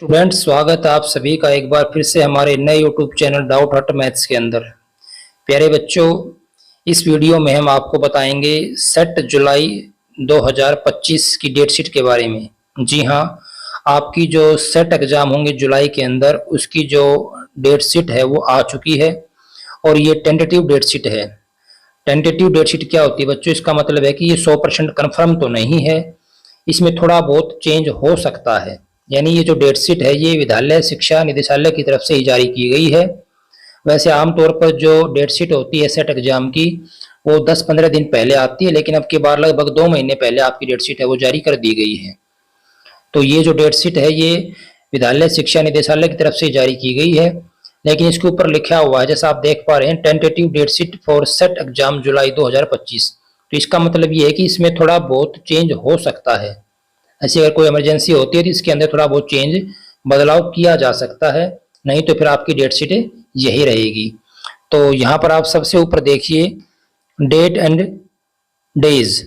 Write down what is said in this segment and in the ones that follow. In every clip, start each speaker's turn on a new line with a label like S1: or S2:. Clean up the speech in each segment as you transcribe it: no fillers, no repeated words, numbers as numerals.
S1: Student, स्वागत है आप सभी का एक बार फिर से हमारे नए यूट्यूब चैनल डाउट हट मैथ्स के अंदर। प्यारे बच्चों, इस वीडियो में हम आपको बताएंगे सेट जुलाई 2025 की डेट शीट के बारे में। जी हाँ, आपकी जो सेट एग्जाम होंगे जुलाई के अंदर, उसकी जो डेट शीट है वो आ चुकी है और ये टेंटेटिव डेट शीट है। टेंटेटिव डेट शीट क्या होती है बच्चों? इसका मतलब है कि ये 100% कन्फर्म तो नहीं है, इसमें थोड़ा बहुत चेंज हो सकता है। यानी ये जो डेट शीट है ये विद्यालय शिक्षा निदेशालय की तरफ से ही जारी की गई है। वैसे आमतौर पर जो डेट शीट होती है सेट एग्जाम की वो 10-15 दिन पहले आती है, लेकिन अब की बार लगभग 2 महीने पहले आपकी डेट शीट है वो जारी कर दी गई है। तो ये जो डेट शीट है ये विद्यालय शिक्षा निदेशालय की तरफ से जारी की गई है, लेकिन इसके ऊपर लिखा हुआ है, जैसा आप देख पा रहे हैं, tentative date sheet for SET exam July 2025। तो इसका मतलब ये है कि इसमें थोड़ा बहुत चेंज हो सकता है। ऐसी अगर कोई इमरजेंसी होती है तो इसके अंदर थोड़ा बहुत चेंज बदलाव किया जा सकता है, नहीं तो फिर आपकी डेट शीट यही रहेगी। तो यहाँ पर आप सबसे ऊपर देखिए डेट एंड डेज।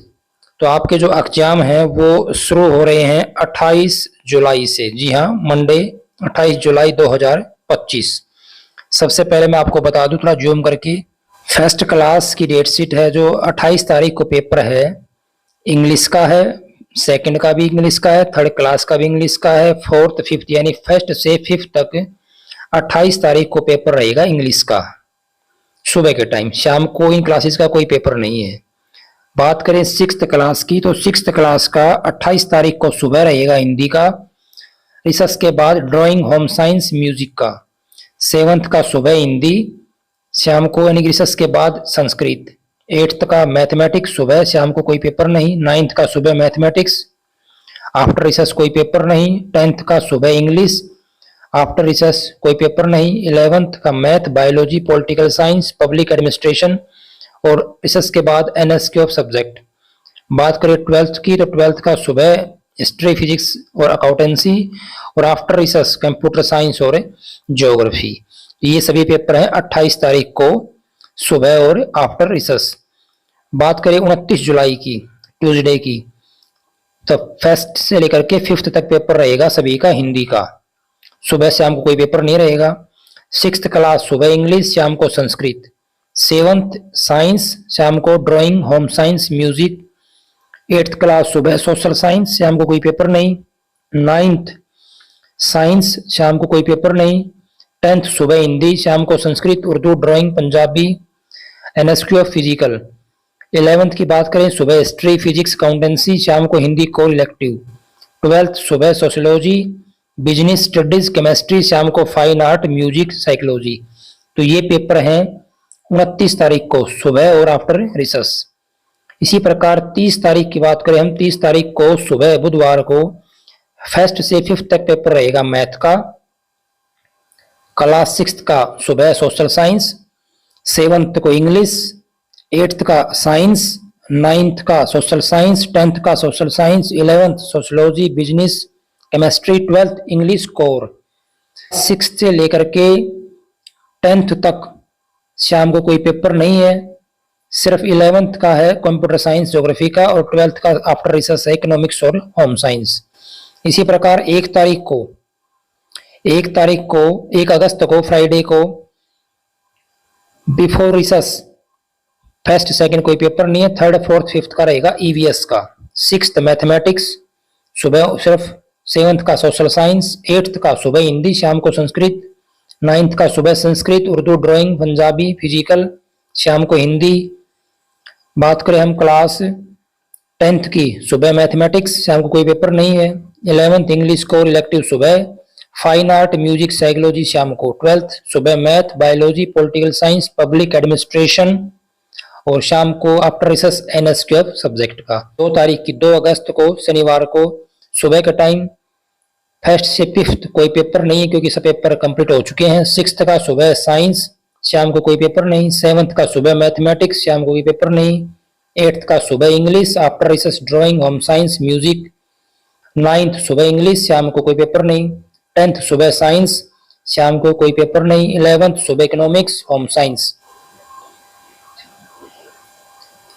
S1: तो आपके जो एग्जाम हैं वो शुरू हो रहे हैं 28 जुलाई से। जी हाँ, मंडे 28 जुलाई 2025। सबसे पहले मैं आपको बता दूं थोड़ा जूम करके, फर्स्ट क्लास की डेट शीट है जो 28 तारीख को पेपर है, इंग्लिश का है, सेकंड का भी इंग्लिश का है, थर्ड क्लास का भी इंग्लिश का है, फोर्थ फिफ्थ यानी फर्स्ट से फिफ्थ तक 28 तारीख को पेपर रहेगा इंग्लिश का सुबह के टाइम। शाम को इन क्लासेस का कोई पेपर नहीं है। बात करें सिक्स्थ क्लास की, तो सिक्स्थ क्लास का 28 तारीख को सुबह रहेगा हिंदी का, रिसर्च के बाद ड्राइंग, होम साइंस, म्यूजिक का। सेवंथ का सुबह हिंदी, शाम को यानी रिसर्च के बाद संस्कृत। एट्थ का मैथमेटिक्स सुबह, शाम को कोई पेपर नहीं। नाइन्थ का सुबह मैथमेटिक्स, आफ्टर रिसर्च कोई पेपर नहीं। टेंथ का सुबह इंग्लिश, आफ्टर रिसर्च कोई पेपर नहीं। 11th का math, biology, political science, public administration और रिसर्च के बाद एनएसक्यू ऑफ सब्जेक्ट। बात करें 12th की, तो 12th का सुबह हिस्ट्री, फिजिक्स और अकाउंटेंसी और आफ्टर रिसर्च कंप्यूटर साइंस और ज्योग्राफी। ये सभी पेपर हैं 28 तारीख को सुबह और आफ्टर रिसर्च। बात करें 29 जुलाई की, ट्यूसडे की, तो फर्स्ट से लेकर के फिफ्थ तक पेपर रहेगा सभी का हिंदी का। सुबह शाम को कोई पेपर नहीं रहेगा। सिक्स्थ क्लास सुबह इंग्लिश, शाम को संस्कृत। सेवंथ साइंस, शाम को drawing, home science, music. Eighth class सुबह सोशल साइंस, शाम को कोई पेपर नहीं। नाइन्थ साइंस, शाम को कोई पेपर नहीं। टेंथ सुबह हिंदी, शाम को Sanskrit, Urdu, drawing, Punjabi, NSQ of physical. 11th की बात करें सुबह हिस्ट्री, फिजिक्स, अकाउंटेंसी, शाम को हिंदी कोर इलेक्टिव। 12th सुबह सोशियोलॉजी, बिजनेस स्टडीज, केमिस्ट्री, शाम को फाइन आर्ट, म्यूजिक, साइकोलॉजी। तो ये पेपर हैं 29 तारीख को सुबह और आफ्टर रिसर्च। इसी प्रकार 30 तारीख की बात करें हम, 30 तारीख को सुबह बुधवार को फर्स्ट से फिफ्थ तक पेपर रहेगा मैथ का। क्लास सिक्स्थ का सुबह सोशल साइंस, सेवंथ को इंग्लिश, एट्थ का साइंस, नाइन्थ का सोशल साइंस, टेंथ का social science, 11th sociology, business, chemistry, 12th English core. Six से लेकर के 10th तक शाम को कोई पेपर नहीं है, सिर्फ 11th का है कंप्यूटर साइंस, ज्योग्राफी का, और 12th का आफ्टर रिसर्च है इकोनॉमिक्स और होम साइंस। इसी प्रकार 1 अगस्त को फ्राइडे को बिफोर रिसर्च फर्स्ट सेकंड कोई पेपर नहीं है, थर्ड फोर्थ फिफ्थ का रहेगा ईवीएस का। सिक्स्थ मैथमेटिक्स सुबह सिर्फ, सेवंथ का सोशल साइंस, एट्थ का सुबह हिंदी, शाम को संस्कृत। नाइन्थ का सुबह संस्कृत, उर्दू, ड्राइंग, पंजाबी, फिजिकल, शाम को हिंदी। बात करें हम क्लास 10th की, सुबह मैथमेटिक्स, शाम को कोई पेपर नहीं है। 11th इंग्लिश कोर इलेक्टिव सुबह, फाइन आर्ट, म्यूजिक, साइकोलॉजी शाम को। 12th सुबह math, biology, political science, public administration और शाम को आफ्टर रिसर्च एनएसक्यू सब्जेक्ट का। 2 तारीख की 2 अगस्त को शनिवार को सुबह का टाइम, फर्स्ट से फिफ्थ कोई पेपर नहीं है क्योंकि सब पेपर कंप्लीट हो चुके हैं। सिक्स्थ का सुबह साइंस, शाम को कोई पेपर नहीं। सेवंथ का सुबह मैथमेटिक्स, शाम को कोई पेपर नहीं। एट्थ का सुबह English, after research drawing, home science, music. Ninth सुबह इंग्लिश, शाम को कोई पेपर नहीं। 10th सुबह साइंस, शाम को कोई पेपर नहीं। 11th सुबह economics, home science.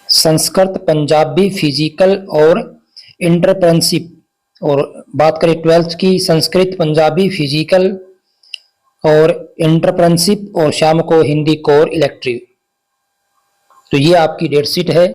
S1: Sanskrit, Punjabi, physical और इंटरप्रेन्योरशिप और बात करें 12th की, संस्कृत, पंजाबी, फिजिकल और एंटरप्रेन्योरशिप, और शाम को हिंदी कोर इलेक्ट्रिक। तो ये आपकी डेट शीट है।